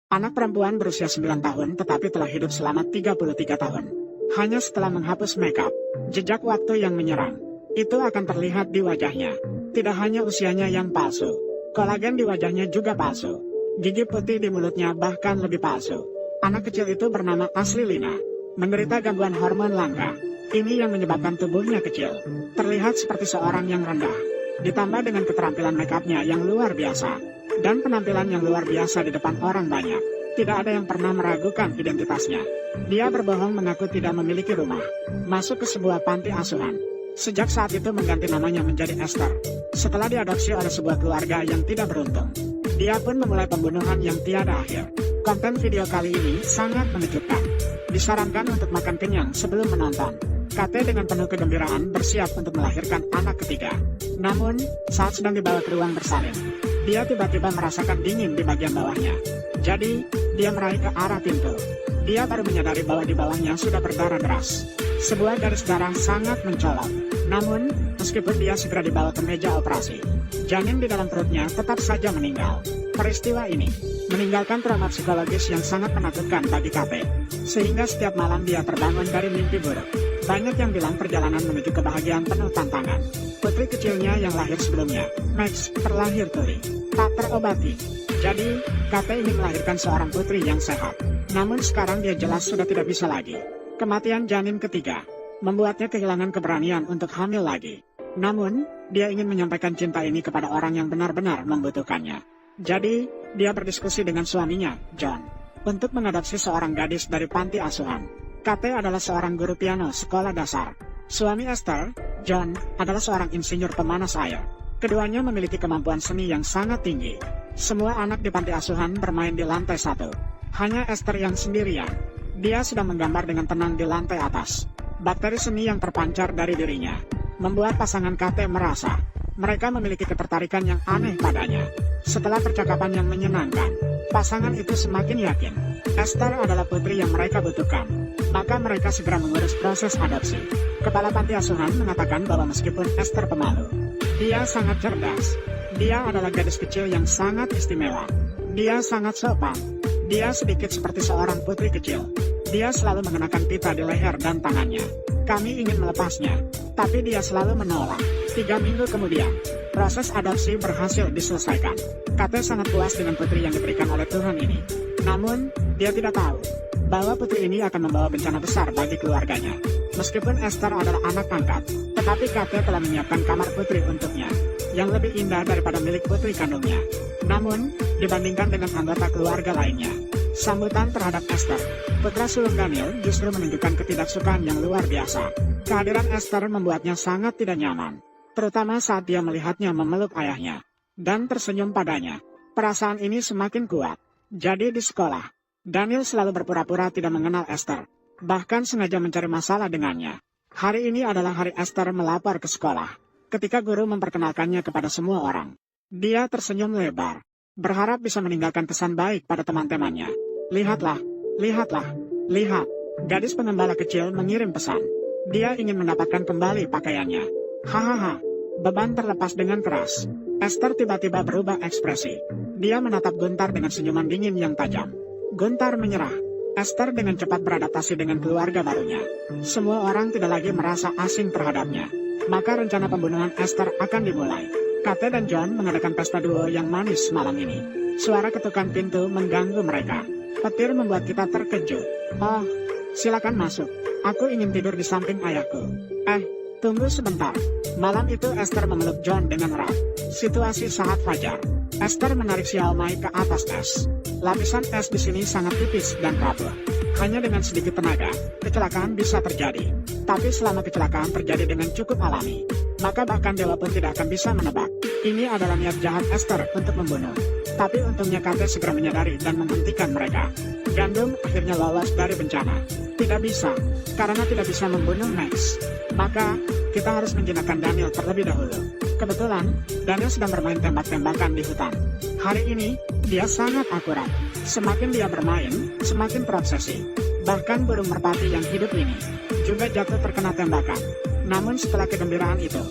Anak perempuan berusia 9 tahun tetapi telah hidup selama 33 tahun. Hanya setelah menghapus makeup, jejak waktu yang menyerang, itu akan terlihat di wajahnya. Tidak hanya usianya yang palsu, kolagen di wajahnya juga palsu. Gigi putih di mulutnya bahkan lebih palsu. Anak kecil itu bernama Ashley Lina, menderita gangguan hormon langka. Ini yang menyebabkan tubuhnya kecil, terlihat seperti seorang yang rendah. Ditambah dengan keterampilan makeupnya yang luar biasa, dan penampilan yang luar biasa di depan orang banyak. Tidak ada yang pernah meragukan identitasnya. Dia berbohong mengaku tidak memiliki rumah, masuk ke sebuah panti asuhan. Sejak saat itu mengganti namanya menjadi Esther, setelah diadopsi oleh sebuah keluarga yang tidak beruntung. Dia pun memulai pembunuhan yang tiada akhir. Konten video kali ini sangat mengejutkan. Disarankan untuk makan kenyang sebelum menonton. KT dengan penuh kegembiraan bersiap untuk melahirkan anak ketiga. Namun, saat sedang dibawa ke ruang bersalin, dia tiba-tiba merasakan dingin di bagian bawahnya. Jadi, dia meraih ke arah pintu. Dia baru menyadari bahwa di bawahnya sudah berdarah deras. Sebuah garis darah sangat mencolok. Namun, meskipun dia segera dibawa ke meja operasi, janin di dalam perutnya tetap saja meninggal. Peristiwa ini meninggalkan trauma psikologis yang sangat menakutkan bagi KP, sehingga setiap malam dia terbangun dari mimpi buruk. Banyak yang bilang perjalanan menuju kebahagiaan penuh tantangan. Putri kecilnya yang lahir sebelumnya, Max, terlahir tuli, tak terobati. Jadi, KT ingin melahirkan seorang putri yang sehat. Namun sekarang dia jelas sudah tidak bisa lagi. Kematian janin ketiga membuatnya kehilangan keberanian untuk hamil lagi. Namun, dia ingin menyampaikan cinta ini kepada orang yang benar-benar membutuhkannya. Jadi, dia berdiskusi dengan suaminya, John, untuk mengadopsi seorang gadis dari panti asuhan. KT adalah seorang guru piano sekolah dasar. Suami Esther, John, adalah seorang insinyur pemanas air. Keduanya memiliki kemampuan seni yang sangat tinggi. Semua anak di panti asuhan bermain di lantai 1. Hanya Esther yang sendirian. Dia sedang menggambar dengan tenang di lantai atas. Bakteri seni yang terpancar dari dirinya membuat pasangan KT merasa mereka memiliki ketertarikan yang aneh padanya. Setelah percakapan yang menyenangkan, pasangan itu semakin yakin Esther adalah putri yang mereka butuhkan. Maka mereka segera mengurus proses adopsi. Kepala panti asuhan mengatakan bahwa meskipun Esther pemalu, dia sangat cerdas. Dia adalah gadis kecil yang sangat istimewa. Dia sangat sopan. Dia sedikit seperti seorang putri kecil. Dia selalu mengenakan pita di leher dan tangannya. Kami ingin melepasnya, tapi dia selalu menolak. 3 minggu kemudian, proses adopsi berhasil diselesaikan. KT sangat puas dengan putri yang diberikan oleh Tuhan ini. Namun, dia tidak tahu bahwa putri ini akan membawa bencana besar bagi keluarganya. Meskipun Esther adalah anak angkat, tetapi KT telah menyiapkan kamar putri untuknya, yang lebih indah daripada milik putri kandungnya. Namun, dibandingkan dengan anggota keluarga lainnya, sambutan terhadap Esther, putra sulung Daniel, justru menunjukkan ketidaksukaan yang luar biasa. Kehadiran Esther membuatnya sangat tidak nyaman, terutama saat dia melihatnya memeluk ayahnya, dan tersenyum padanya. Perasaan ini semakin kuat. Jadi di sekolah, Daniel selalu berpura-pura tidak mengenal Esther, bahkan sengaja mencari masalah dengannya. Hari ini adalah hari Esther melapor ke sekolah. Ketika guru memperkenalkannya kepada semua orang, dia tersenyum lebar, berharap bisa meninggalkan kesan baik pada teman-temannya. Lihatlah, lihatlah, lihat. Gadis pengembala kecil mengirim pesan. Dia ingin mendapatkan kembali pakaiannya. Hahaha, beban terlepas dengan keras. Esther tiba-tiba berubah ekspresi. Dia menatap Guntar dengan senyuman dingin yang tajam. Guntar menyerah. Esther dengan cepat beradaptasi dengan keluarga barunya. Semua orang tidak lagi merasa asing terhadapnya. Maka rencana pembunuhan Esther akan dimulai. KT dan John mengadakan pesta duo yang manis malam ini. Suara ketukan pintu mengganggu mereka. Petir membuat kita terkejut. Oh, silakan masuk. Aku ingin tidur di samping ayahku. Tunggu sebentar. Malam itu Esther memeluk John dengan erat. Situasi saat fajar. Esther menarik Xiaomai ke atas es. Lapisan es di sini sangat tipis dan rapuh. Hanya dengan sedikit tenaga, kecelakaan bisa terjadi. Tapi selama kecelakaan terjadi dengan cukup alami, maka bahkan dewa pun tidak akan bisa menebak. Ini adalah niat jahat Esther untuk membunuh. Tapi untungnya KT segera menyadari dan menghentikan mereka. Gandum akhirnya lolos dari bencana. Tidak bisa, karena tidak bisa membunuh Max. Maka, kita harus menjinakkan Daniel terlebih dahulu. Kebetulan, Daniel sedang bermain tembak-tembakan di hutan. Hari ini, dia sangat akurat. Semakin dia bermain, semakin terobsesi. Bahkan burung merpati yang hidup ini juga jatuh terkena tembakan. Namun setelah kegembiraan itu,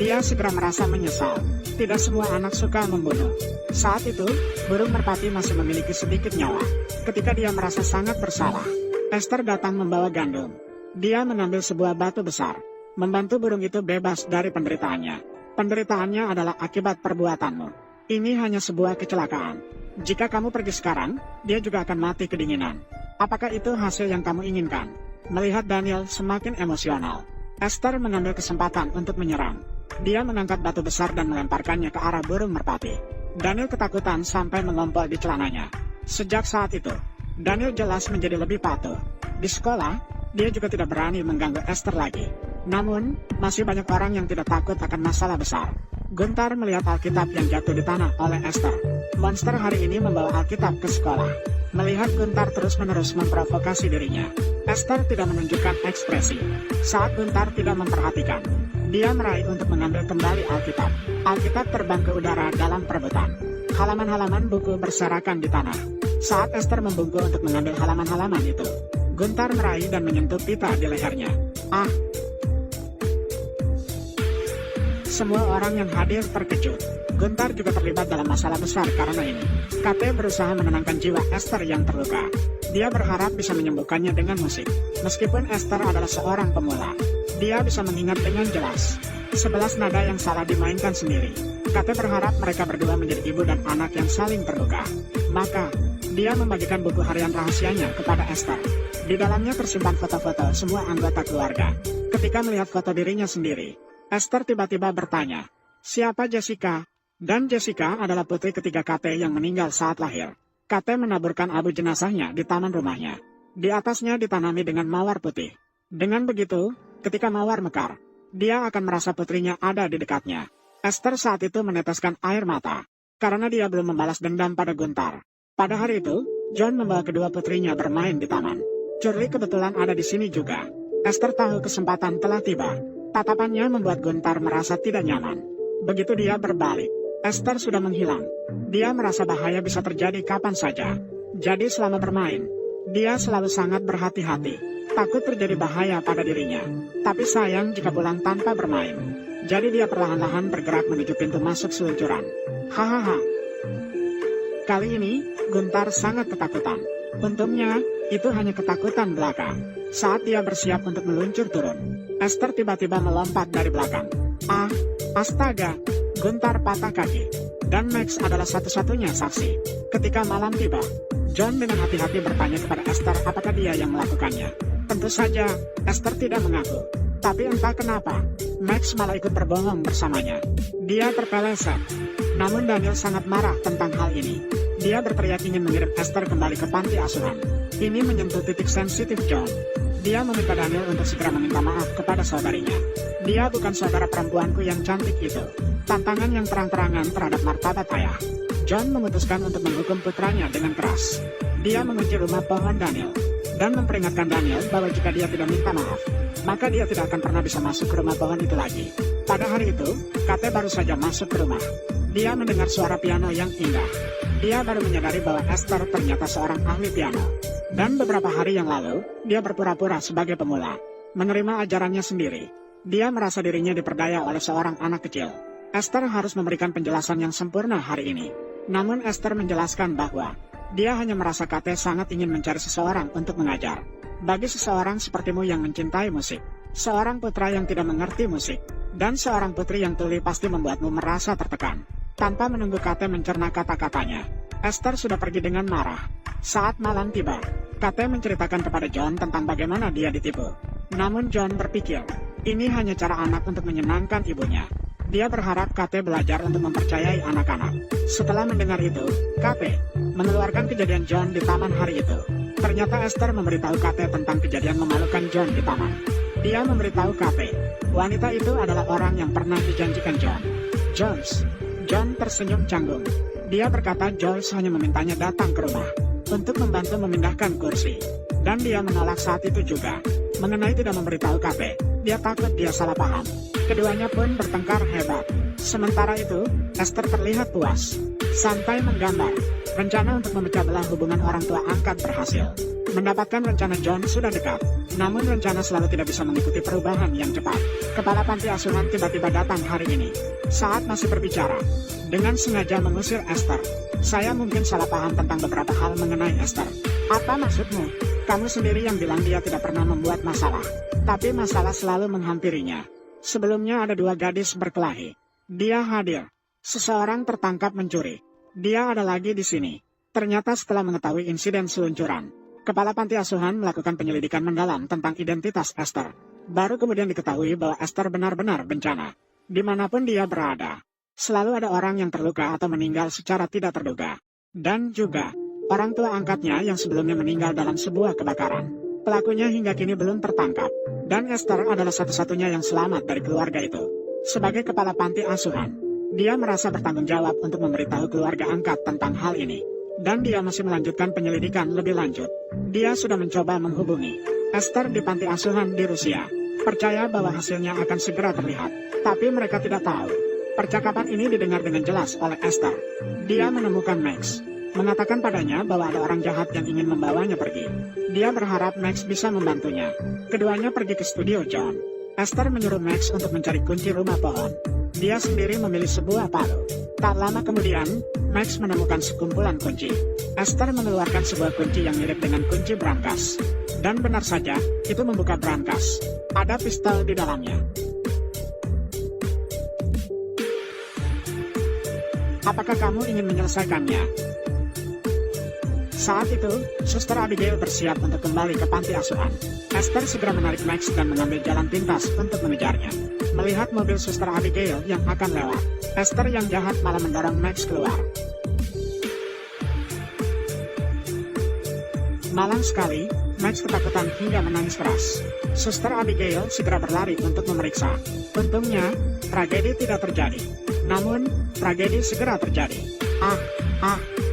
Dia segera merasa menyesal. Tidak semua anak suka membunuh. Saat itu, burung merpati masih memiliki sedikit nyawa. Ketika dia merasa sangat bersalah, Esther datang membawa gandum. Dia mengambil sebuah batu besar, membantu burung itu bebas dari penderitaannya. Penderitaannya adalah akibat perbuatanmu. Ini hanya sebuah kecelakaan. Jika kamu pergi sekarang, dia juga akan mati kedinginan. Apakah itu hasil yang kamu inginkan? Melihat Daniel semakin emosional, Esther mengambil kesempatan untuk menyerang. Dia mengangkat batu besar dan melemparkannya ke arah burung merpati. Daniel ketakutan sampai mengompol di celananya. Sejak saat itu, Daniel jelas menjadi lebih patuh. Di sekolah, dia juga tidak berani mengganggu Esther lagi. Namun, masih banyak orang yang tidak takut akan masalah besar. Gunther melihat Alkitab yang jatuh di tanah oleh Esther. Monster hari ini membawa Alkitab ke sekolah. Melihat Gunther terus-menerus memprovokasi dirinya, Esther tidak menunjukkan ekspresi. Saat Gunther tidak memperhatikan, dia meraih untuk mengambil kembali Alkitab. Alkitab terbang ke udara dalam perebutan. Halaman-halaman buku berserakan di tanah. Saat Esther membungkuk untuk mengambil halaman-halaman itu, Gunther meraih dan menyentuh pita di lehernya. Ah! Semua orang yang hadir terkejut. Gunther juga terlibat dalam masalah besar karena ini. Kate berusaha menenangkan jiwa Esther yang terluka. Dia berharap bisa menyembuhkannya dengan musik. Meskipun Esther adalah seorang pemula, dia bisa mengingat dengan jelas 11 nada yang salah dimainkan sendiri. Kate berharap mereka berdua menjadi ibu dan anak yang saling terluka. Maka, dia membagikan buku harian rahasianya kepada Esther. Di dalamnya tersimpan foto-foto semua anggota keluarga. Ketika melihat foto dirinya sendiri, Esther tiba-tiba bertanya, siapa Jessica? Dan Jessica adalah putri ketiga Kate yang meninggal saat lahir. Kate menaburkan abu jenazahnya di taman rumahnya. Di atasnya ditanami dengan mawar putih. Dengan begitu, ketika mawar mekar, dia akan merasa putrinya ada di dekatnya. Esther saat itu meneteskan air mata, karena dia belum membalas dendam pada Gunther. Pada hari itu, John membawa kedua putrinya bermain di taman. Curly kebetulan ada di sini juga. Esther tahu kesempatan telah tiba. Tatapannya membuat Gunther merasa tidak nyaman. Begitu dia berbalik, Esther sudah menghilang. Dia merasa bahaya bisa terjadi kapan saja. Jadi selama bermain, dia selalu sangat berhati-hati. Takut terjadi bahaya pada dirinya. Tapi sayang jika pulang tanpa bermain. Jadi dia perlahan-lahan bergerak menuju pintu masuk seluncuran. Hahaha. Kali ini, Gunther sangat ketakutan. Untungnya, itu hanya ketakutan belaka. Saat dia bersiap untuk meluncur turun, Esther tiba-tiba melompat dari belakang. Ah, astaga, Gunther patah kaki. Dan Max adalah satu-satunya saksi. Ketika malam tiba, John dengan hati-hati bertanya kepada Esther apakah dia yang melakukannya. Tentu saja, Esther tidak mengaku. Tapi entah kenapa, Max malah ikut berbohong bersamanya. Dia terpeleset. Namun Daniel sangat marah tentang hal ini. Dia berteriak ingin mengirim Esther kembali ke panti asuhan. Ini menyentuh titik sensitif John. Dia meminta Daniel untuk segera meminta maaf kepada saudarinya. Dia bukan saudara perempuanku yang cantik itu. Tantangan yang terang-terangan terhadap martabat ayah. John memutuskan untuk menghukum putranya dengan keras. Dia mengunci rumah pohon Daniel, dan memperingatkan Daniel bahwa jika dia tidak minta maaf, maka dia tidak akan pernah bisa masuk ke rumah pohon itu lagi. Pada hari itu, Kate baru saja masuk ke rumah. Dia mendengar suara piano yang indah. Dia baru menyadari bahwa Esther ternyata seorang ahli piano. Dan beberapa hari yang lalu, dia berpura-pura sebagai pemula, menerima ajarannya sendiri. Dia merasa dirinya diperdaya oleh seorang anak kecil. Esther harus memberikan penjelasan yang sempurna hari ini. Namun Esther menjelaskan bahwa dia hanya merasa Kate sangat ingin mencari seseorang untuk mengajar. Bagi seseorang sepertimu yang mencintai musik, seorang putra yang tidak mengerti musik, dan seorang putri yang tuli pasti membuatmu merasa tertekan. Tanpa menunggu Kate mencerna kata-katanya, Esther sudah pergi dengan marah. Saat malam tiba, Kate menceritakan kepada John tentang bagaimana dia ditipu. Namun John berpikir, ini hanya cara anak untuk menyenangkan ibunya. Dia berharap Kate belajar untuk mempercayai anak-anak. Setelah mendengar itu, Kate mengeluarkan kejadian John di taman hari itu. Ternyata Esther memberitahu Kate tentang kejadian memalukan John di taman. Dia memberitahu Kate, wanita itu adalah orang yang pernah dijanjikan John. John tersenyum canggung. Dia berkata Joyce hanya memintanya datang ke rumah untuk membantu memindahkan kursi. Dan dia menolak saat itu juga. Mengenai tidak memberitahu Kate, dia takut dia salah paham. Keduanya pun bertengkar hebat. Sementara itu, Esther terlihat puas. Santai menggambar. Rencana untuk memecah belah hubungan orang tua angkat berhasil. Mendapatkan rencana John sudah dekat, namun rencana selalu tidak bisa mengikuti perubahan yang cepat. Kepala panti asuhan tiba-tiba datang hari ini. Saat masih berbicara, dengan sengaja mengusir Esther. Saya mungkin salah paham tentang beberapa hal mengenai Esther. Apa maksudmu? Kamu sendiri yang bilang dia tidak pernah membuat masalah, tapi masalah selalu menghampirinya. Sebelumnya ada 2 gadis berkelahi. Dia hadir. Seseorang tertangkap mencuri. Dia ada lagi di sini. Ternyata setelah mengetahui insiden seluncuran, kepala panti asuhan melakukan penyelidikan mendalam tentang identitas Esther. Baru kemudian diketahui bahwa Esther benar-benar bencana. Dimanapun dia berada, selalu ada orang yang terluka atau meninggal secara tidak terduga. Dan juga, orang tua angkatnya yang sebelumnya meninggal dalam sebuah kebakaran. Pelakunya hingga kini belum tertangkap. Dan Esther adalah satu-satunya yang selamat dari keluarga itu. Sebagai kepala panti asuhan, dia merasa bertanggung jawab untuk memberitahu keluarga angkat tentang hal ini. Dan dia masih melanjutkan penyelidikan lebih lanjut. Dia sudah mencoba menghubungi Esther di panti asuhan di Rusia. Percaya bahwa hasilnya akan segera terlihat. Tapi mereka tidak tahu. Percakapan ini didengar dengan jelas oleh Esther. Dia menemukan Max. Mengatakan padanya bahwa ada orang jahat yang ingin membawanya pergi. Dia berharap Max bisa membantunya. Keduanya pergi ke studio John. Esther menyuruh Max untuk mencari kunci rumah pohon. Dia sendiri memilih sebuah palu. Tak lama kemudian, Max menemukan sekumpulan kunci. Esther mengeluarkan sebuah kunci yang mirip dengan kunci brankas. Dan benar saja, itu membuka brankas. Ada pistol di dalamnya. Apakah kamu ingin menyelesaikannya? Saat itu, Suster Abigail bersiap untuk kembali ke panti asuhan. Esther segera menarik Max dan mengambil jalan pintas untuk mengejarnya. Melihat mobil Suster Abigail yang akan lewat, Esther yang jahat malah mendorong Max keluar. Malang sekali, Max ketakutan hingga menangis keras. Suster Abigail segera berlari untuk memeriksa. Untungnya, tragedi tidak terjadi. Namun, tragedi segera terjadi.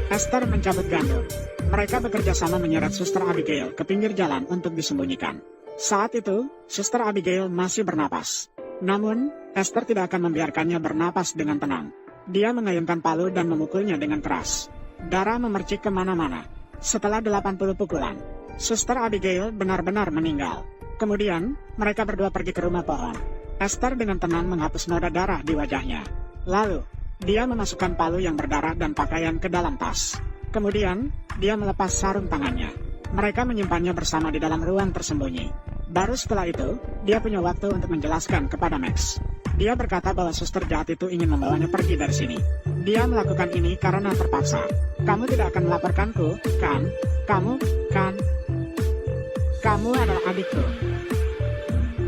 Esther mencabut gandum. Mereka bekerja sama menyeret Suster Abigail ke pinggir jalan untuk disembunyikan. Saat itu, Suster Abigail masih bernapas. Namun, Esther tidak akan membiarkannya bernapas dengan tenang. Dia mengayunkan palu dan memukulnya dengan keras. Darah memercik kemana-mana. Setelah 80 pukulan, Suster Abigail benar-benar meninggal. Kemudian, mereka berdua pergi ke rumah pohon. Esther dengan tenang menghapus noda darah di wajahnya. Lalu, dia memasukkan palu yang berdarah dan pakaian ke dalam tas. Kemudian, dia melepas sarung tangannya. Mereka menyimpannya bersama di dalam ruang tersembunyi. Baru setelah itu, dia punya waktu untuk menjelaskan kepada Max. Dia berkata bahwa suster jahat itu ingin membawanya pergi dari sini. Dia melakukan ini karena terpaksa. Kamu tidak akan melaporkanku, kan? Kamu adalah adikku.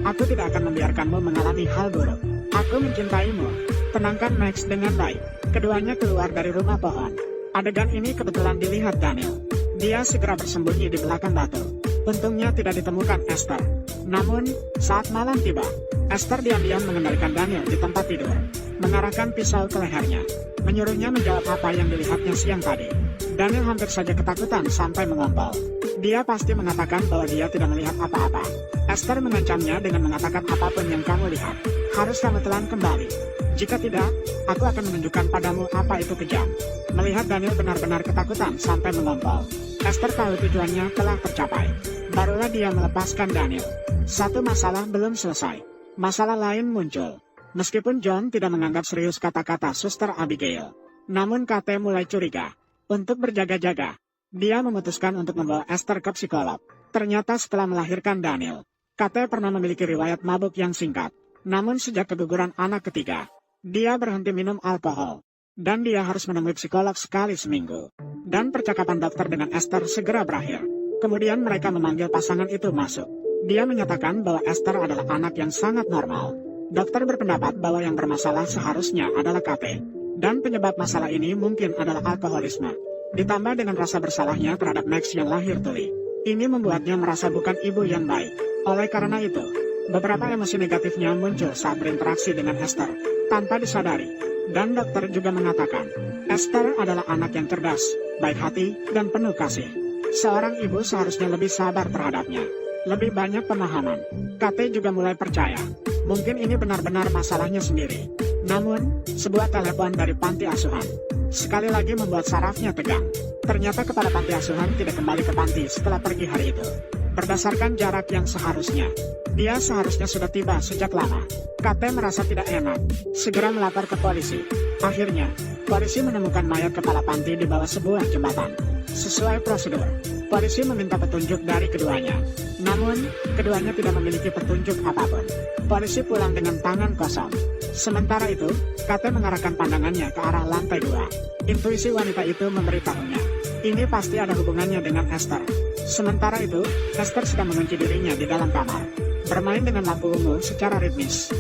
Aku tidak akan membiarkanmu mengalami hal buruk. Aku mencintaimu. Tenangkan Max dengan baik. Keduanya keluar dari rumah pohon. Adegan ini kebetulan dilihat Daniel. Dia segera bersembunyi di belakang batu. Untungnya tidak ditemukan Esther. Namun, saat malam tiba, Esther diam-diam mengendalikan Daniel di tempat tidur, mengarahkan pisau ke lehernya, menyuruhnya menjawab apa yang dilihatnya siang tadi. Daniel hampir saja ketakutan sampai mengompol. Dia pasti mengatakan bahwa dia tidak melihat apa-apa. Esther mengancamnya dengan mengatakan apapun yang kamu lihat, harus kamu telan kembali. Jika tidak, aku akan menunjukkan padamu apa itu kejam. Melihat Daniel benar-benar ketakutan sampai mengompol, Esther tahu tujuannya telah tercapai. Barulah dia melepaskan Daniel. Satu masalah belum selesai. Masalah lain muncul. Meskipun John tidak menganggap serius kata-kata Suster Abigail, namun Kate mulai curiga. Untuk berjaga-jaga, dia memutuskan untuk membawa Esther ke psikolog. Ternyata setelah melahirkan Daniel, Kate pernah memiliki riwayat mabuk yang singkat. Namun sejak keguguran anak ketiga, dia berhenti minum alkohol. Dan dia harus menemui psikolog sekali seminggu. Dan percakapan dokter dengan Esther segera berakhir. Kemudian mereka memanggil pasangan itu masuk. Dia menyatakan bahwa Esther adalah anak yang sangat normal. Dokter berpendapat bahwa yang bermasalah seharusnya adalah Kate. Dan penyebab masalah ini mungkin adalah alkoholisme. Ditambah dengan rasa bersalahnya terhadap Max yang lahir tuli. Ini membuatnya merasa bukan ibu yang baik. Oleh karena itu, beberapa emosi negatifnya muncul saat berinteraksi dengan Esther, tanpa disadari. Dan dokter juga mengatakan, Esther adalah anak yang cerdas, baik hati, dan penuh kasih. Seorang ibu seharusnya lebih sabar terhadapnya. Lebih banyak pemahaman. Kate juga mulai percaya. Mungkin ini benar-benar masalahnya sendiri. Namun, sebuah telepon dari panti asuhan sekali lagi membuat sarafnya tegang. Ternyata kepala panti asuhan tidak kembali ke panti setelah pergi hari itu. Berdasarkan jarak yang seharusnya, dia seharusnya sudah tiba sejak lama. KT merasa tidak enak, segera melapor ke polisi. Akhirnya, polisi menemukan mayat kepala panti di bawah sebuah jembatan. Sesuai prosedur, polisi meminta petunjuk dari keduanya. Namun, keduanya tidak memiliki petunjuk apapun. Polisi pulang dengan tangan kosong. Sementara itu, KT mengarahkan pandangannya ke arah lantai 2. Intuisi wanita itu memberitahunya, ini pasti ada hubungannya dengan Esther. Sementara itu, Esther sedang mengunci dirinya di dalam kamar, bermain dengan lampu ungu secara ritmis.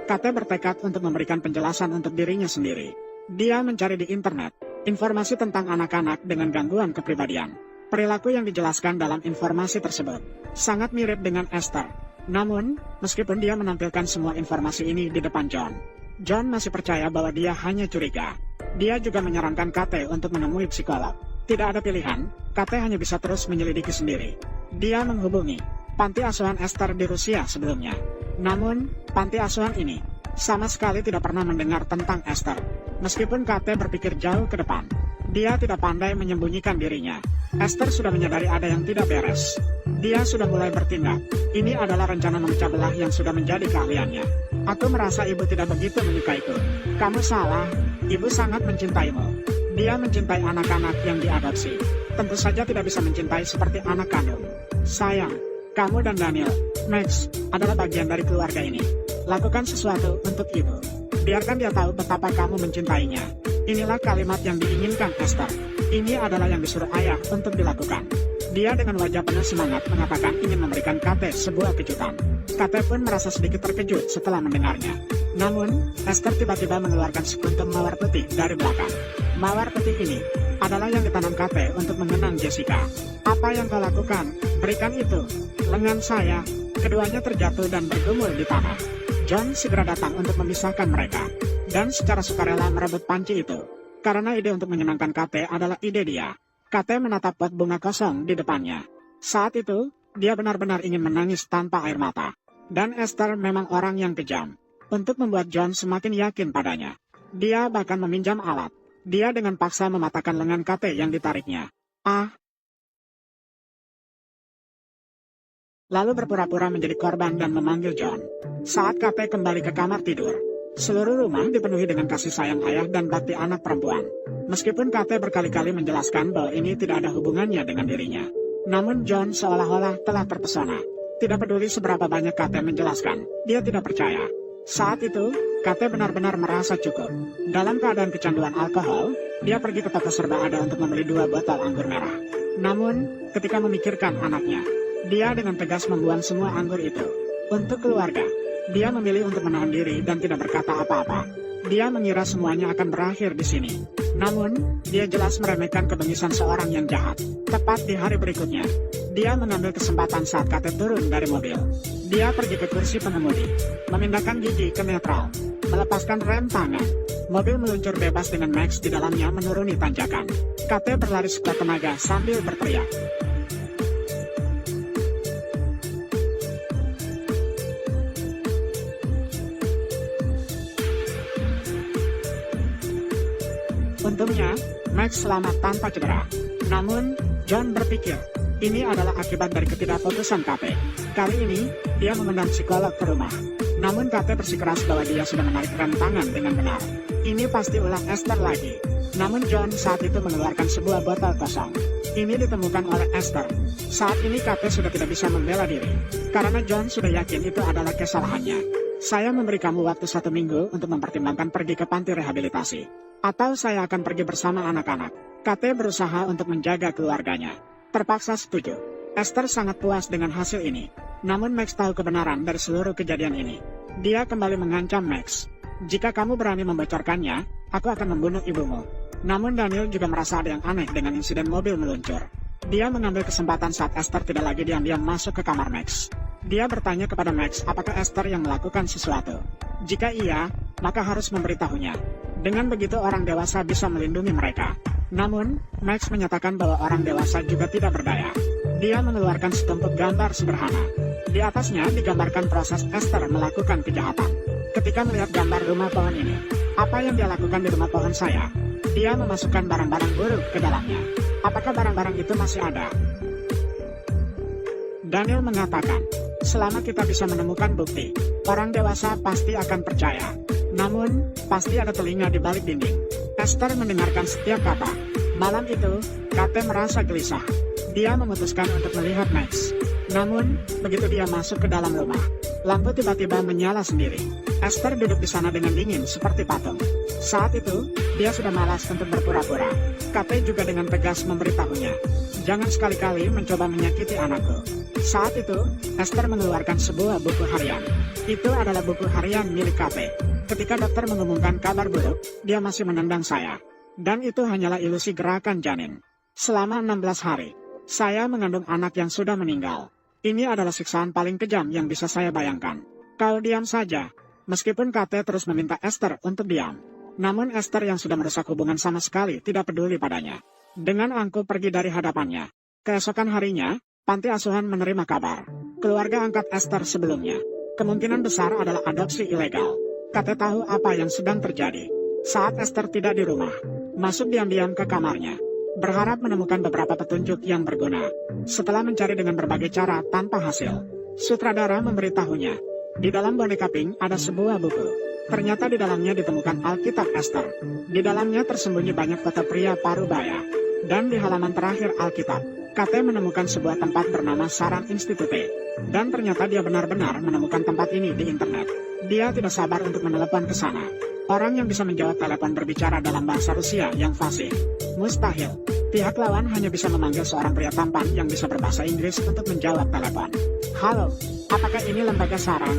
KT bertekad untuk memberikan penjelasan untuk dirinya sendiri. Dia mencari di internet informasi tentang anak-anak dengan gangguan kepribadian. Perilaku yang dijelaskan dalam informasi tersebut sangat mirip dengan Esther. Namun, meskipun dia menampilkan semua informasi ini di depan John, John masih percaya bahwa dia hanya curiga. Dia juga menyarankan KT untuk menemui psikolog. Tidak ada pilihan, KT hanya bisa terus menyelidiki sendiri. Dia menghubungi panti asuhan Esther di Rusia sebelumnya. Namun, panti asuhan ini sama sekali tidak pernah mendengar tentang Esther. Meskipun KT berpikir jauh ke depan, dia tidak pandai menyembunyikan dirinya. Esther sudah menyadari ada yang tidak beres. Dia sudah mulai bertindak. Ini adalah rencana memecah belah yang sudah menjadi keahliannya. Aku merasa ibu tidak begitu menyukaiku. Kamu salah, ibu sangat mencintaimu. Dia mencintai anak-anak yang diadopsi. Tentu saja tidak bisa mencintai seperti anak kandung. Sayang, kamu dan Daniel, Max, adalah bagian dari keluarga ini. Lakukan sesuatu untuk ibu. Biarkan dia tahu betapa kamu mencintainya. Inilah kalimat yang diinginkan Esther. Ini adalah yang disuruh ayah untuk dilakukan. Dia dengan wajah penuh semangat mengatakan ingin memberikan KT sebuah kejutan. KT pun merasa sedikit terkejut setelah mendengarnya. Namun, Esther tiba-tiba mengeluarkan sekuntum mawar putih dari belakang. Mawar putih ini adalah yang ditanam KT untuk mengenang Jessica. Apa yang kau lakukan? Berikan itu. Lengan saya. Keduanya terjatuh dan bergumul di tanah. John segera datang untuk memisahkan mereka, dan secara sukarela merebut panci itu. Karena ide untuk menyenangkan KT adalah ide dia. KT menatap pot bunga kosong di depannya. Saat itu, dia benar-benar ingin menangis tanpa air mata. Dan Esther memang orang yang kejam. Untuk membuat John semakin yakin padanya, dia bahkan meminjam alat. Dia dengan paksa mematahkan lengan KT yang ditariknya. Lalu berpura-pura menjadi korban dan memanggil John. Saat KT kembali ke kamar tidur, seluruh rumah dipenuhi dengan kasih sayang ayah dan bakti anak perempuan. Meskipun KT berkali-kali menjelaskan bahwa ini tidak ada hubungannya dengan dirinya, namun John seolah-olah telah terpesona. Tidak peduli seberapa banyak KT menjelaskan, dia tidak percaya. Saat itu, KT benar-benar merasa cukup. Dalam keadaan kecanduan alkohol, dia pergi ke toko serba ada untuk membeli 2 botol anggur merah. Namun, ketika memikirkan anaknya, dia dengan tegas membuang semua anggur itu. Untuk keluarga, dia memilih untuk menahan diri dan tidak berkata apa-apa. Dia mengira semuanya akan berakhir di sini. Namun, dia jelas meremehkan kebengisan seorang yang jahat. Tepat di hari berikutnya, dia mengambil kesempatan saat KT turun dari mobil. Dia pergi ke kursi pengemudi, memindahkan gigi ke netral, melepaskan rem tangan. Mobil meluncur bebas dengan Max di dalamnya menuruni tanjakan. KT berlari sekuat tenaga sambil berteriak. Untungnya, Max selamat tanpa cedera. Namun, John berpikir, ini adalah akibat dari ketidakfokusan KT. Kali ini, dia mengundang psikolog ke rumah. Namun KT bersikeras bahwa dia sudah menarik rem tangan dengan benar. Ini pasti ulah Esther lagi. Namun John saat itu mengeluarkan sebuah botol kosong. Ini ditemukan oleh Esther. Saat ini KT sudah tidak bisa membela diri. Karena John sudah yakin itu adalah kesalahannya. Saya memberi kamu waktu 1 minggu untuk mempertimbangkan pergi ke panti rehabilitasi. Atau saya akan pergi bersama anak-anak. KT berusaha untuk menjaga keluarganya. Terpaksa setuju. Esther sangat puas dengan hasil ini. Namun Max tahu kebenaran dari seluruh kejadian ini. Dia kembali mengancam Max. Jika kamu berani membocorkannya, aku akan membunuh ibumu. Namun Daniel juga merasa ada yang aneh dengan insiden mobil meluncur. Dia mengambil kesempatan saat Esther tidak lagi diam-diam masuk ke kamar Max. Dia bertanya kepada Max apakah Esther yang melakukan sesuatu. Jika iya, maka harus memberitahunya. Dengan begitu orang dewasa bisa melindungi mereka. Namun, Max menyatakan bahwa orang dewasa juga tidak berdaya. Dia mengeluarkan setumpuk gambar sederhana. Di atasnya digambarkan proses Esther melakukan kejahatan. Ketika melihat gambar rumah pohon ini, apa yang dia lakukan di rumah pohon saya? Dia memasukkan barang-barang buruk ke dalamnya. Apakah barang-barang itu masih ada? Daniel mengatakan, selama kita bisa menemukan bukti, orang dewasa pasti akan percaya. Namun, pasti ada telinga di balik dinding. Esther mendengarkan setiap kata. Malam itu, Kate merasa gelisah. Dia memutuskan untuk melihat Max. Namun, begitu dia masuk ke dalam rumah, lampu tiba-tiba menyala sendiri. Esther duduk di sana dengan dingin seperti patung. Saat itu, dia sudah malas untuk berpura-pura. Kate juga dengan tegas memberitahunya, jangan sekali-kali mencoba menyakiti anakku. Saat itu, Esther mengeluarkan sebuah buku harian. Itu adalah buku harian milik Kate. Ketika dokter mengumumkan kabar buruk, dia masih menendang saya. Dan itu hanyalah ilusi gerakan janin. Selama 16 hari, saya mengandung anak yang sudah meninggal. Ini adalah siksaan paling kejam yang bisa saya bayangkan. Kau diam saja. Meskipun Kate terus meminta Esther untuk diam. Namun Esther yang sudah merusak hubungan sama sekali tidak peduli padanya. Dengan angkuh pergi dari hadapannya. Keesokan harinya, panti asuhan menerima kabar. Keluarga angkat Esther sebelumnya. Kemungkinan besar adalah adopsi ilegal. Kate tahu apa yang sedang terjadi. Saat Esther tidak di rumah, masuk diam-diam ke kamarnya. Berharap menemukan beberapa petunjuk yang berguna. Setelah mencari dengan berbagai cara tanpa hasil, sutradara memberitahunya, di dalam boneka pink ada sebuah buku. Ternyata di dalamnya ditemukan Alkitab Esther. Di dalamnya tersembunyi banyak foto pria parubaya. Dan di halaman terakhir Alkitab, Kate menemukan sebuah tempat bernama Saran Institute. Dan ternyata dia benar-benar menemukan tempat ini di internet. Dia tidak sabar untuk menelepon ke sana. Orang yang bisa menjawab telepon berbicara dalam bahasa Rusia yang fasih. Mustahil. Pihak lawan hanya bisa memanggil seorang pria tampan yang bisa berbahasa Inggris untuk menjawab telepon. Halo, apakah ini lembaga Saran?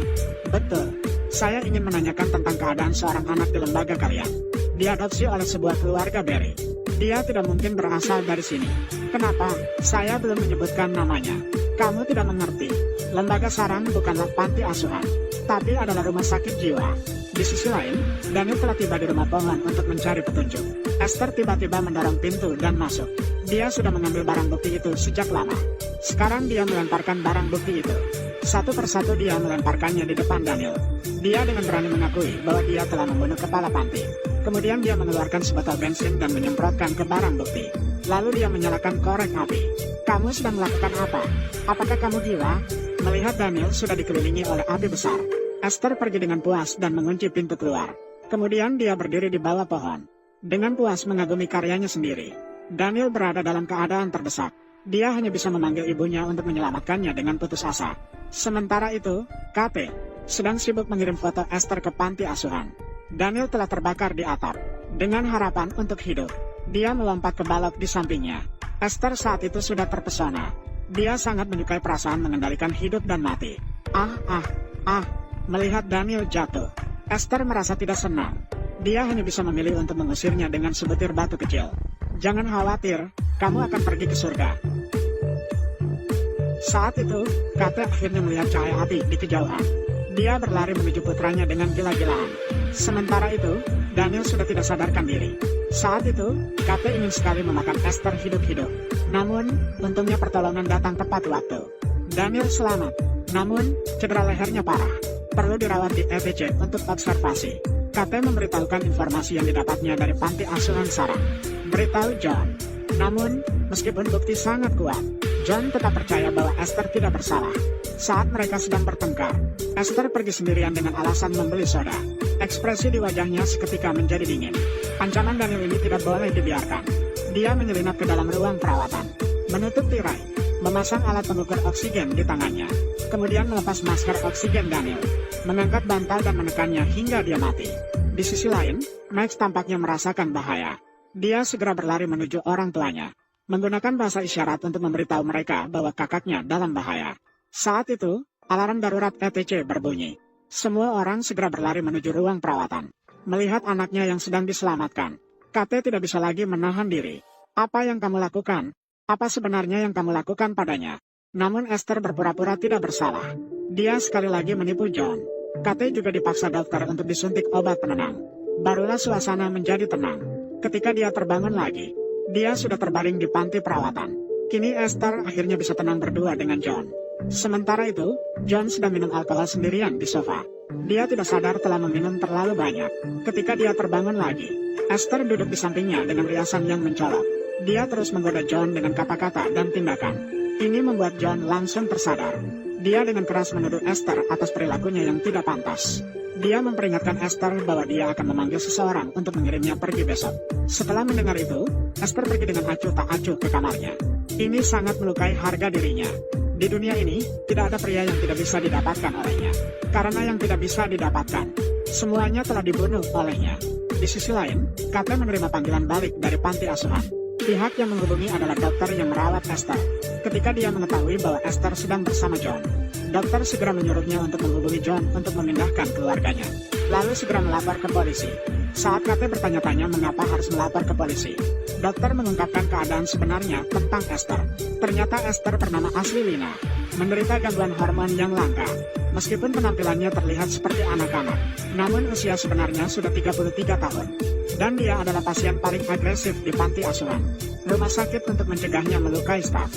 Betul. Saya ingin menanyakan tentang keadaan seorang anak di lembaga kalian. Diadopsi oleh sebuah keluarga Berry. Dia tidak mungkin berasal dari sini. Kenapa? Saya belum menyebutkan namanya. Kamu tidak mengerti. Lembaga Saran bukanlah panti asuhan, tapi adalah rumah sakit jiwa. Di sisi lain, Daniel telah tiba di rumah pohon untuk mencari petunjuk. Esther tiba-tiba mendorong pintu dan masuk. Dia sudah mengambil barang bukti itu sejak lama. Sekarang dia melemparkan barang bukti itu. Satu persatu dia melemparkannya di depan Daniel. Dia dengan berani mengakui bahwa dia telah membunuh kepala panti. Kemudian dia mengeluarkan sebotol bensin dan menyemprotkan ke barang bukti. Lalu dia menyalakan korek api. Kamu sedang melakukan apa? Apakah kamu gila? Melihat Daniel sudah dikelilingi oleh api besar, Esther pergi dengan puas dan mengunci pintu keluar. Kemudian dia berdiri di bawah pohon. Dengan puas mengagumi karyanya sendiri. Daniel berada dalam keadaan terdesak. Dia hanya bisa memanggil ibunya untuk menyelamatkannya dengan putus asa. Sementara itu, Kate sedang sibuk mengirim foto Esther ke panti asuhan. Daniel telah terbakar di atap. Dengan harapan untuk hidup, dia melompat ke balok di sampingnya. Esther saat itu sudah terpesona. Dia sangat menyukai perasaan mengendalikan hidup dan mati. Melihat Daniel jatuh, Esther merasa tidak senang. Dia hanya bisa memilih untuk mengusirnya dengan sebutir batu kecil. Jangan khawatir, kamu akan pergi ke surga. Saat itu, Kate akhirnya melihat cahaya api di kejauhan. Dia berlari menuju putranya dengan gila-gilaan. Sementara itu, Daniel sudah tidak sadarkan diri. Saat itu, Kate ingin sekali memakan Esther hidup-hidup. Namun, untungnya pertolongan datang tepat waktu. Daniel selamat, namun cedera lehernya parah. Perlu dirawat di ETC untuk observasi. Kate memberitahukan informasi yang didapatnya dari panti asuhan Saran. Beritahu John. Namun, meskipun bukti sangat kuat, John tetap percaya bahwa Esther tidak bersalah. Saat mereka sedang bertengkar, Esther pergi sendirian dengan alasan membeli soda. Ekspresi di wajahnya seketika menjadi dingin. Ancaman Daniel ini tidak boleh dibiarkan. Dia menyelinap ke dalam ruang perawatan, menutup tirai, memasang alat pengukur oksigen di tangannya, kemudian melepas masker oksigen Daniel, mengangkat bantal dan menekannya hingga dia mati. Di sisi lain, Max tampaknya merasakan bahaya. Dia segera berlari menuju orang tuanya, menggunakan bahasa isyarat untuk memberitahu mereka bahwa kakaknya dalam bahaya. Saat itu, alarm darurat ETC berbunyi. Semua orang segera berlari menuju ruang perawatan. Melihat anaknya yang sedang diselamatkan, Kate tidak bisa lagi menahan diri. Apa yang kamu lakukan? Apa sebenarnya yang kamu lakukan padanya? Namun Esther berpura-pura tidak bersalah. Dia sekali lagi menipu John. Kate juga dipaksa dokter untuk disuntik obat penenang. Barulah suasana menjadi tenang. Ketika dia terbangun lagi, Dia sudah terbaring di panti perawatan. Kini Esther akhirnya bisa tenang berdua dengan John. Sementara itu, John sedang minum alkohol sendirian di sofa. Dia tidak sadar telah meminum terlalu banyak. Ketika dia terbangun lagi, Esther duduk di sampingnya dengan riasan yang mencolok. Dia terus menggoda John dengan kata-kata dan tindakan. Ini membuat John langsung tersadar. Dia dengan keras menuduh Esther atas perilakunya yang tidak pantas. Dia memperingatkan Esther bahwa dia akan memanggil seseorang untuk mengirimnya pergi besok. Setelah mendengar itu, Esther pergi dengan acuh tak acuh ke kamarnya. Ini sangat melukai harga dirinya. Di dunia ini, tidak ada pria yang tidak bisa didapatkan olehnya. Karena yang tidak bisa didapatkan, semuanya telah dibunuh olehnya. Di sisi lain, Kate menerima panggilan balik dari panti asuhan. Pihak yang menghubungi adalah dokter yang merawat Esther. Ketika dia mengetahui bahwa Esther sedang bersama John, dokter segera menyuruhnya untuk menghubungi John untuk memindahkan keluarganya, lalu segera melapor ke polisi. Saat Kate bertanya-tanya mengapa harus melapor ke polisi, dokter mengungkapkan keadaan sebenarnya tentang Esther. Ternyata Esther bernama asli Lina, menderita gangguan hormon yang langka. Meskipun penampilannya terlihat seperti anak-anak, namun usia sebenarnya sudah 33 tahun. Dan dia adalah pasien paling agresif di panti asuhan. Rumah sakit untuk mencegahnya melukai staf,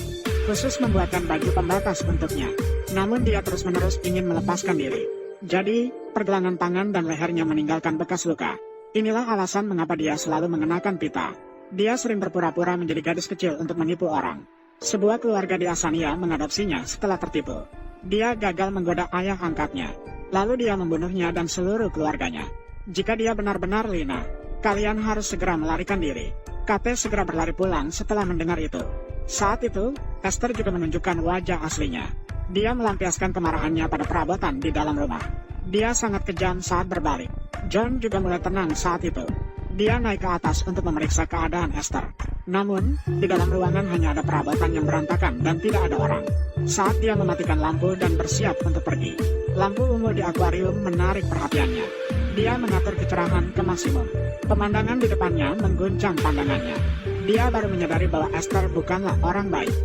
khusus membuatkan baju pembatas untuknya. Namun dia terus-menerus ingin melepaskan diri. Jadi, pergelangan tangan dan lehernya meninggalkan bekas luka. Inilah alasan mengapa dia selalu mengenakan pita. Dia sering berpura-pura menjadi gadis kecil untuk menipu orang. Sebuah keluarga di Asania mengadopsinya setelah tertipu. Dia gagal menggoda ayah angkatnya. Lalu dia membunuhnya dan seluruh keluarganya. Jika dia benar-benar Lina, kalian harus segera melarikan diri. Kate segera berlari pulang setelah mendengar itu. Saat itu, Esther juga menunjukkan wajah aslinya. Dia melampiaskan kemarahannya pada perabotan di dalam rumah. Dia sangat kejam saat berbalik. John juga mulai tenang saat itu. Dia naik ke atas untuk memeriksa keadaan Esther. Namun, di dalam ruangan hanya ada perabotan yang berantakan dan tidak ada orang. Saat dia mematikan lampu dan bersiap untuk pergi, lampu ungu di akuarium menarik perhatiannya. Dia mengatur kecerahan ke maksimum. Pemandangan di depannya mengguncang pandangannya. Dia baru menyadari bahwa Esther bukanlah orang baik.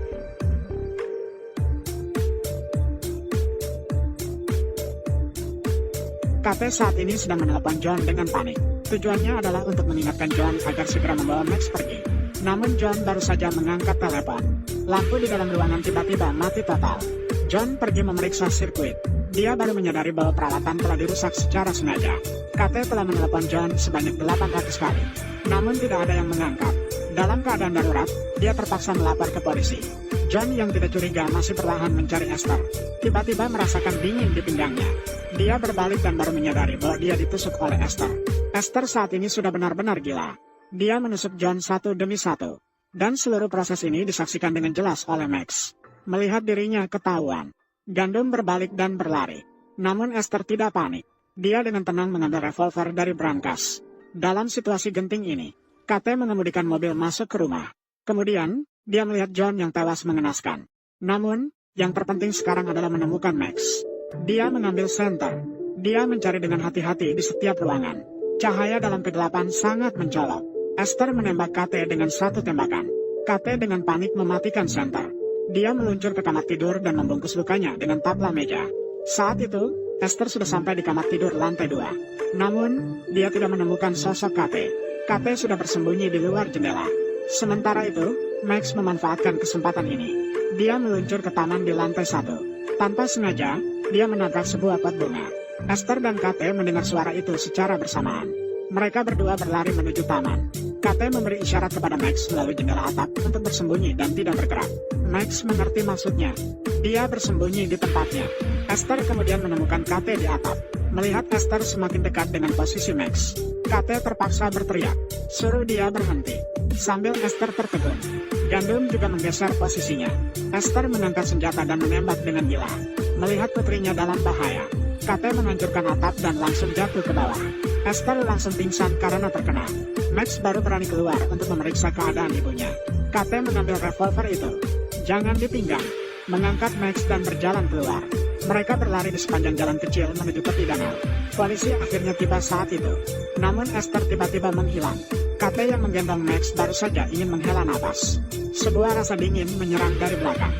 Kate saat ini sedang menelepon John dengan panik. Tujuannya adalah untuk mengingatkan John agar segera membawa Max pergi. Namun John baru saja mengangkat telepon. Lampu di dalam ruangan tiba-tiba mati total. John pergi memeriksa sirkuit. Dia baru menyadari bahwa peralatan telah dirusak secara sengaja. Kate telah menelepon John sebanyak 800 kali. Namun tidak ada yang mengangkat. Dalam keadaan darurat, dia terpaksa melapor ke polisi. John yang tidak curiga masih perlahan mencari Esther. Tiba-tiba merasakan dingin di pinggangnya. Dia berbalik dan baru menyadari bahwa dia ditusuk oleh Esther. Esther saat ini sudah benar-benar gila. Dia menusuk John satu demi satu. Dan seluruh proses ini disaksikan dengan jelas oleh Max. Melihat dirinya ketahuan, Gandum berbalik dan berlari. Namun Esther tidak panik. Dia dengan tenang mengambil revolver dari brankas. Dalam situasi genting ini, Kate mengemudikan mobil masuk ke rumah. Kemudian, dia melihat John yang tewas mengenaskan. Namun, yang terpenting sekarang adalah menemukan Max. Dia mengambil senter. Dia mencari dengan hati-hati di setiap ruangan. Cahaya dalam kegelapan sangat mencolok. Esther menembak Kate dengan satu tembakan. Kate dengan panik mematikan senter. Dia meluncur ke kamar tidur dan membungkus lukanya dengan tabla meja. Saat itu, Esther sudah sampai di kamar tidur lantai 2. Namun, dia tidak menemukan sosok Kate. Kate sudah bersembunyi di luar jendela. Sementara itu, Max memanfaatkan kesempatan ini. Dia meluncur ke taman di lantai 1. Tanpa sengaja, dia menabrak sebuah pot bunga. Esther dan Kate mendengar suara itu secara bersamaan. Mereka berdua berlari menuju taman. Kate memberi isyarat kepada Max melalui jendela atap untuk bersembunyi dan tidak bergerak. Max mengerti maksudnya. Dia bersembunyi di tempatnya. Esther kemudian menemukan Kate di atap. Melihat Esther semakin dekat dengan posisi Max, Kate terpaksa berteriak, suruh dia berhenti. Sambil Esther tertegun, Gandum juga menggeser posisinya. Esther mengangkat senjata dan menembak dengan gila. Melihat putrinya dalam bahaya, Kate menghancurkan atap dan langsung jatuh ke bawah. Esther langsung pingsan karena terkena. Max baru berani keluar untuk memeriksa keadaan ibunya. Kate mengambil revolver itu. Jangan dipinggang. Mengangkat Max dan berjalan keluar. Mereka berlari di sepanjang jalan kecil menuju tepi danau. Polisi akhirnya tiba saat itu. Namun Esther tiba-tiba menghilang. Kate yang menggendong Max baru saja ingin menghela napas. Sebuah rasa dingin menyerang dari belakang.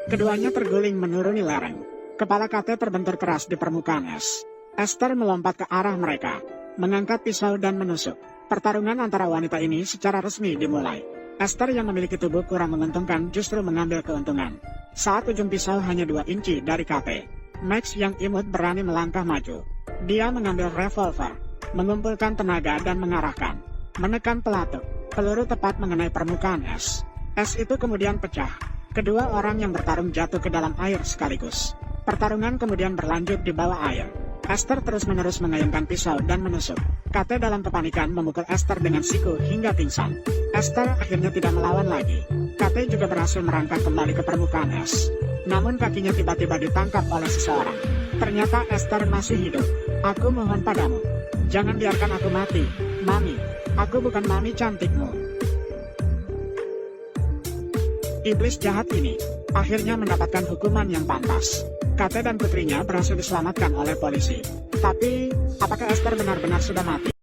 Keduanya terguling menuruni lereng. Kepala Kate terbentur keras di permukaan es. Esther melompat ke arah mereka, mengangkat pisau dan menusuk. Pertarungan antara wanita ini secara resmi dimulai. Esther yang memiliki tubuh kurang menguntungkan justru mengambil keuntungan. Saat ujung pisau hanya 2 inci dari KP, Max yang imut berani melangkah maju. Dia mengambil revolver, mengumpulkan tenaga dan mengarahkan. Menekan pelatuk, peluru tepat mengenai permukaan es. Es itu kemudian pecah. Kedua orang yang bertarung jatuh ke dalam air sekaligus. Pertarungan kemudian berlanjut di bawah air. Esther terus-menerus mengayunkan pisau dan menusuk. Kate dalam kepanikan memukul Esther dengan siku hingga pingsan. Esther akhirnya tidak melawan lagi. Kate juga berhasil merangkak kembali ke permukaan es. Namun kakinya tiba-tiba ditangkap oleh seseorang. Ternyata Esther masih hidup. Aku mohon padamu, jangan biarkan aku mati, Mami. Aku bukan Mami cantikmu. Iblis jahat ini akhirnya mendapatkan hukuman yang pantas. Kate dan putrinya berhasil diselamatkan oleh polisi. Tapi, apakah Esther benar-benar sudah mati?